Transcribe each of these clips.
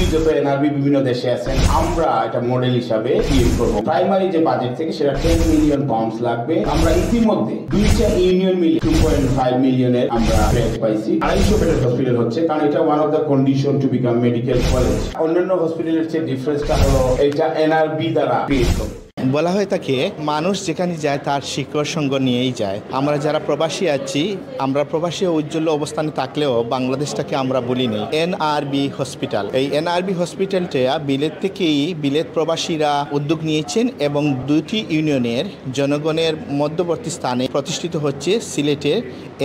পৃথিবীর যত এনআরবি বিভিন্ন দেশে আছেন আমরা এটা মডেল হিসাবে ক্রিয়েট করবো। প্রাইমারি যে বাজেট থেকে সেটা 10 মিলিয়ন পাউন্ডস লাগবে। আমরা ইতিমধ্যে 2টা ইউনিয়ন মিলে 2.5 মিলিয়নের আমরা গ্রান্ট পাইছি। 250 বেডের হসপিটাল হচ্ছে, কারণ এটা one of the condition to become medical college. অন্যান্য হসপিটালের চেয়ে ডিফারেন্সটা হলো এটা এনআরবি দ্বারা ক্রিয়েট হবে। বলা হয়ে থাকে মানুষ যেখানে যায় তার শিকড় সঙ্গ নিয়েই যায়। আমরা যারা প্রবাসী আছি, আমরা প্রবাসী উজ্জ্বল অবস্থানে থাকলেও বাংলাদেশটাকে আমরা বলিনি। এনআরবি হসপিটাল, এই এনআরবি হসপিটালটা বিলেত থেকেই বিলেত প্রবাসীরা উদ্যোগ নিয়েছেন এবং 2টি ইউনিয়নের জনগণের মধ্যবর্তী স্থানে প্রতিষ্ঠিত হচ্ছে সিলেটের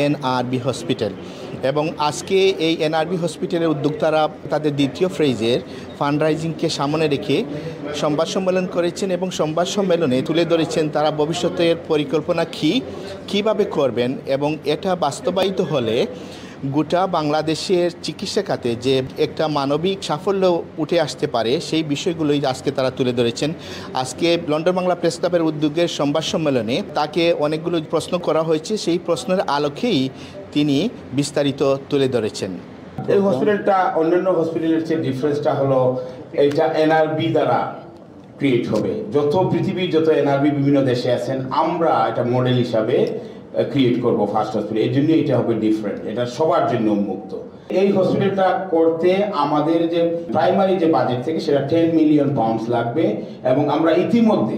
এনআরবি হসপিটাল। এবং আজকে এই এনআরবি হসপিটালের উদ্যোক্তারা তাদের দ্বিতীয় ফ্রেজের ফান্ডরাইজিংকে সামনে রেখে সংবাদ সম্মেলন করেছেন এবং সংবাদ সম্মেলনে তুলে ধরেছেন তারা ভবিষ্যতের পরিকল্পনা কীভাবে করবেন এবং এটা বাস্তবায়িত হলে গোটা বাংলাদেশের চিকিৎসা খাতে যে একটা মানবিক সাফল্য উঠে আসতে পারে সেই বিষয়গুলোই আজকে তারা তুলে ধরেছেন। আজকে লন্ডন বাংলা প্রেস ক্লাবের উদ্যোগের সংবাদ সম্মেলনে তাকে অনেকগুলো প্রশ্ন করা হয়েছে, সেই প্রশ্নের আলোকেই তিনি বিস্তারিত তুলে ধরেছেন। এই হসপিটালটা অন্যান্য হসপিটালের চেয়ে ডিফারেন্সটা হলো এটা এনআরবি দ্বারা ক্রিয়েট হবে। যত পৃথিবীর যত এনআরবি বিভিন্ন দেশে আছেন আমরা এটা মডেল হিসাবে ক্রিয়েট করব ফার্স্ট হসপিটাল। এই জন্য এটা হবে ডিফারেন্ট, এটা সবার জন্য উন্মুক্ত। এই হসপিটালটা করতে আমাদের যে প্রাইমারি যে বাজেট থেকে সেটা 10 মিলিয়ন পাউন্ডস লাগবে এবং আমরা ইতিমধ্যে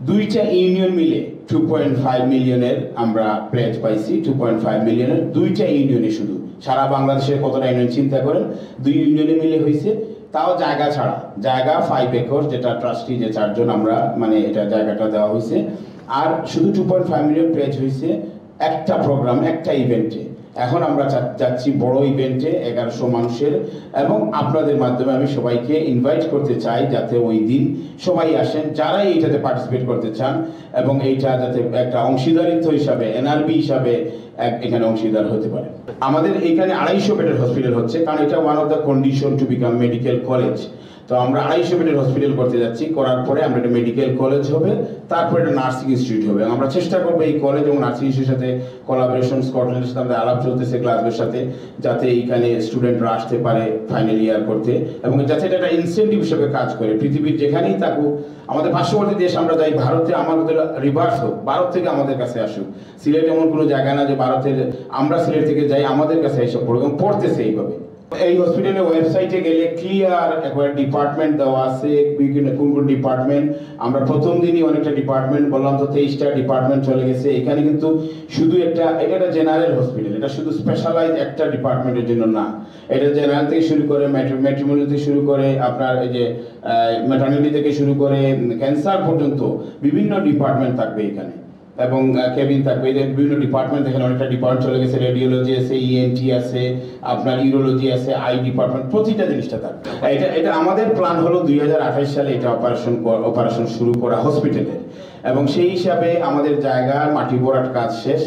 2টা ইউনিয়ন মিলে 2.5 মিলিয়নের আমরা প্লেজ পাইছি। 2.5 মিলিয়নের 2টা ইউনিয়নে, শুধু সারা বাংলাদেশের কতটা ইউনিয়ন চিন্তা করেন, 2 ইউনিয়নে মিলে হয়েছে, তাও জায়গা ছাড়া। জায়গা 5 একর, যেটা ট্রাস্টি যে 4 জন আমরা মানে এটা জায়গাটা দেওয়া হয়েছে। আর শুধু 2.5 মিলিয়ন প্লেজ হয়েছে একটা প্রোগ্রাম, একটা ইভেন্টে। এখন আমরা যাচ্ছি বড় ইভেন্টে 1100 মানুষের, এবং আপনাদের মাধ্যমে আমি সবাইকে ইনভাইট করতে চাই যাতে ওই দিন সবাই আসেন যারাই এইটাতে পার্টিসিপেট করতে চান, এবং এইটা যাতে একটা অংশীদারিত্ব হিসাবে এনআরবি হিসাবে এখানে অংশীদার হতে পারে। আমাদের এখানে 250 বেডের হসপিটাল হচ্ছে, কারণ এটা one of the condition to become medical college. তো আমরা 250 বেডের হসপিটাল করতে যাচ্ছি, করার পরে আমরা এটা মেডিকেল কলেজ হবে, তারপরে এটা নার্সিং ইনস্টিটিউট হবে। আমরা চেষ্টা করবো এই কলেজ এবং নার্সিং ইনস্টিটিউটের সাথে কোলাবোরেশন, স্কটল্যান্ডের সাথে আমাদের আলাপ চলতেছে ক্লাসের সাথে, যাতে এইখানে স্টুডেন্টরা আসতে পারে ফাইনাল ইয়ার করতে, এবং যাতে এটা একটা ইনসেন্টিভ হিসেবে কাজ করে। পৃথিবীর যেখানেই থাকুক, আমাদের পার্শ্ববর্তী দেশ আমরা যাই ভারতে, আমাদের রিভার্স হোক, ভারত থেকে আমাদের কাছে আসুক। সিলেট এমন কোনো জায়গা না যে ভারতের আমরা সিলেট থেকে যাই আমাদের কাছে এইসব পড়বে, এবং পড়তেছে এইভাবে। এই হসপিটালের ওয়েবসাইটে গেলে ক্লিয়ার একবার ডিপার্টমেন্ট দেওয়া আছে, বিভিন্ন কোন কোন ডিপার্টমেন্ট। আমরা প্রথম দিনই অনেকটা ডিপার্টমেন্ট বললাম, তো 23টা ডিপার্টমেন্ট চলে গেছে। এখানে কিন্তু শুধু এটা একটা জেনারেল হসপিটাল, এটা শুধু স্পেশালাইজ একটা ডিপার্টমেন্টের জন্য না। এটা জেনারেল থেকে শুরু করে ম্যাট্রিমোনি থেকে শুরু করে আপনার এই যে ম্যাটার্নিটি থেকে শুরু করে ক্যান্সার পর্যন্ত বিভিন্ন ডিপার্টমেন্ট থাকবে এখানে, এবং কেবিন থাকবে। এদের বিভিন্ন ডিপার্টমেন্ট, এখানে অনেকটা ডিপার্টমেন্ট চলে গেছে, রেডিওলজি আছে, ইএনটি আছে, আপনার ইউরোলজি আছে, আই ডিপার্টমেন্ট, প্রতিটা জিনিসটা থাকবে। এটা আমাদের প্ল্যান হলো 2028 সালে এটা অপারেশন শুরু করা হসপিটালের, এবং সেই হিসাবে আমাদের জায়গার মাটি ভরাট কাজ শেষ,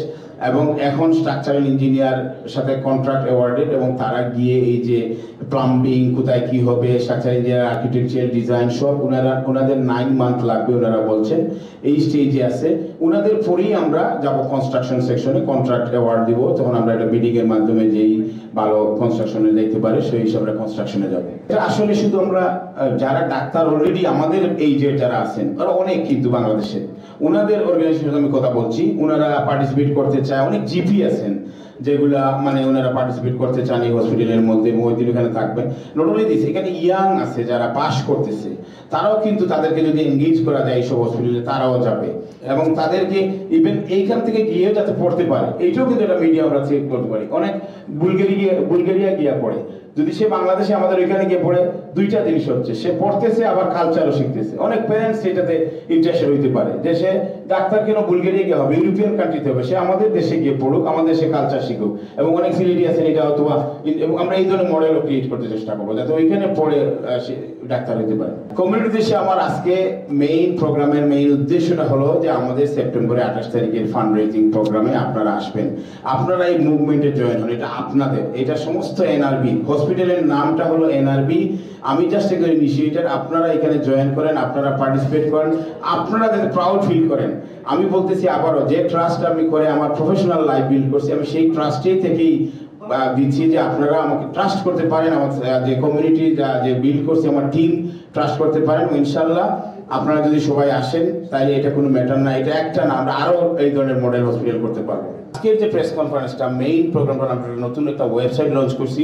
এবং এখন স্ট্রাকচারাল ইঞ্জিনিয়ার সাথে কন্ট্রাক্ট অ্যাওয়ার্ডেড, এবং তারা গিয়ে এই যে প্লাম্বিং কোথায় কি হবে, স্ট্রাকচারাল ইঞ্জিনিয়ার, আর্কিটেকচারাল ডিজাইন সব ওনাদের 9 মান্থ লাগবে ওনারা বলছেন, এই স্টেজে আছে। ওনাদের পরেই আমরা যাব কনস্ট্রাকশন সেকশনে, কন্ট্রাক্ট অ্যাওয়ার্ড দিব, তখন আমরা একটা বিডিং এর মাধ্যমে যেই ভালো কনস্ট্রাকশনে যাইতে পারে সেই হিসাবে কনস্ট্রাকশনে যাব। এটা আসলে শুধু আমরা যারা ডাক্তার অলরেডি আমাদের এই যে যারা আছেন ওরা অনেক, কিন্তু বাংলাদেশে ওনাদের অর্গানাইজেশনের আমি কথা বলছি, ওনারা পার্টিসিপেট করতে চায়। অনেক জিপি আছেন যেগুলা মানে ওনারা পার্টিসিপেট করতে চান এই হসপিটালের মধ্যে, মহিদিন এখানে থাকবেন। নট অনলি দিস, এখানে ইয়াং আছে যারা পাস করতেছে, তারাও কিন্তু তাদেরকে যদি এনগেজ করা যায় এইসব হসপিটালে তারাও যাবে, এবং তাদেরকে ইভেন এইখান থেকে গিয়ে যাতে পড়তে পারে এইটাও কিন্তু একটা মিডিয়া আমরা চেক করতে পারি। অনেক বুলগেরিয়া গিয়া পড়ে, যদি সে বাংলাদেশে আমাদের ওইখানে গিয়ে পড়ে, 2টা জিনিস হচ্ছে, সে পড়তেছে আবার কালচারও শিখতেছে। অনেক প্যারেন্টস এটাতে ইন্টারেস্টেড হইতে পারে যে সে ডাক্তার কেন বুলগেরিয়া গিয়ে হবে, ইউরোপিয়ান কান্ট্রিতে হবে, সে আমাদের দেশে গিয়ে পড়ুক, আমাদের দেশে কালচার শিখুক। এবং অনেক সিলেটি আছেন এটা অথবা, এবং আমরা এই ধরনের মডেলও ক্রিয়েট করতে চেষ্টা করবো যাতে ওইখানে পড়ে সে ডাক্তার হইতে পারে। কমিউনিটি দেশে আমার আজকে মেইন প্রোগ্রামের মেইন উদ্দেশ্যটা হলো যে আমাদের সেপ্টেম্বরে 28 তারিখের ফান্ড রেজিং প্রোগ্রামে আপনারা আসবেন, আপনারা এই মুভমেন্টে জয়েন হন। এটা আপনাদের, এটা সমস্ত এনআরবি হসপিটালের নামটা হলো এনআরবি। আমি জাস্ট একজন ইনিশিয়েটর, আপনারা এখানে জয়েন করেন, আপনারা পার্টিসিপেট করেন, আপনারা যাতে প্রাউড ফিল করেন। আমি বলতেছি আবারও, যে ট্রাস্ট আমি করে আমার প্রফেশনাল লাইফ বিল্ড করছি, আমি সেই ট্রাস্টেই থেকেই দিচ্ছি যে আপনারা আমাকে ট্রাস্ট করতে পারেন, আমার যে কমিউনিটি যে বিল্ড করছে আমার টিম ট্রাস্ট করতে পারেন। ইনশাল্লাহ আপনারা যদি সবাই আসেন তাহলে এটা কোনো ম্যাটার না, এটা একটা না, আমরা আরও এই ধরনের মডেল হসপিটাল করতে পারবো। আজকের যে প্রেস কনফারেন্সটা মেইন প্রোগ্রামটা আমরা নতুন একটা ওয়েবসাইট লঞ্চ করছি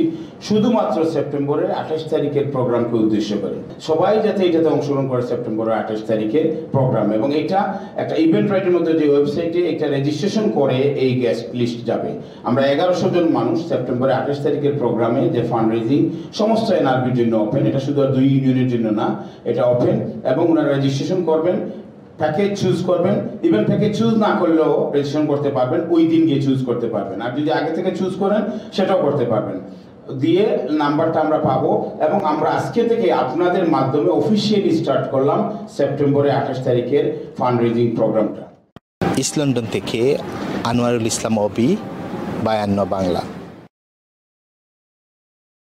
শুধুমাত্র সেপ্টেম্বরের 28 তারিখের প্রোগ্রামকে উদ্দেশ্য করে, সবাই যাতে এটাতে অংশগ্রহণ করে সেপ্টেম্বরের 28 তারিখের প্রোগ্রাম। এবং এটা একটা ইভেন্ট রাইটের মধ্যে যে ওয়েবসাইটে এটা রেজিস্ট্রেশন করে এই গেস্ট লিস্ট যাবে। আমরা 1100 জন মানুষ সেপ্টেম্বরের 28 তারিখের প্রোগ্রামে যে ফান্ড রেজিং সমস্ত এনআরবির জন্য ওপেন, এটা শুধু আর 2 ইউনিয়নের জন্য না, এটা ওপেন। এবং ওনারা রেজিস্ট্রেশন করবেন, প্যাকেজ চুজ করবেন, ইভেন প্যাকেজ চুজ না করলেও রেজিস্ট্রেশন করতে পারবেন, ওই দিন গিয়ে চুজ করতে পারবেন। আর যদি আগে থেকে চুজ করেন সেটাও করতে পারবেন, দিয়ে নাম্বারটা আমরা পাবো। এবং আমরা আজকে থেকে আপনাদের মাধ্যমে অফিসিয়ালি স্টার্ট করলাম সেপ্টেম্বরের 28 তারিখের ফান্ড রেজিং প্রোগ্রামটা। ইস্ট লন্ডন থেকে আনোয়ারুল ইসলাম অবি, 52 বাংলা।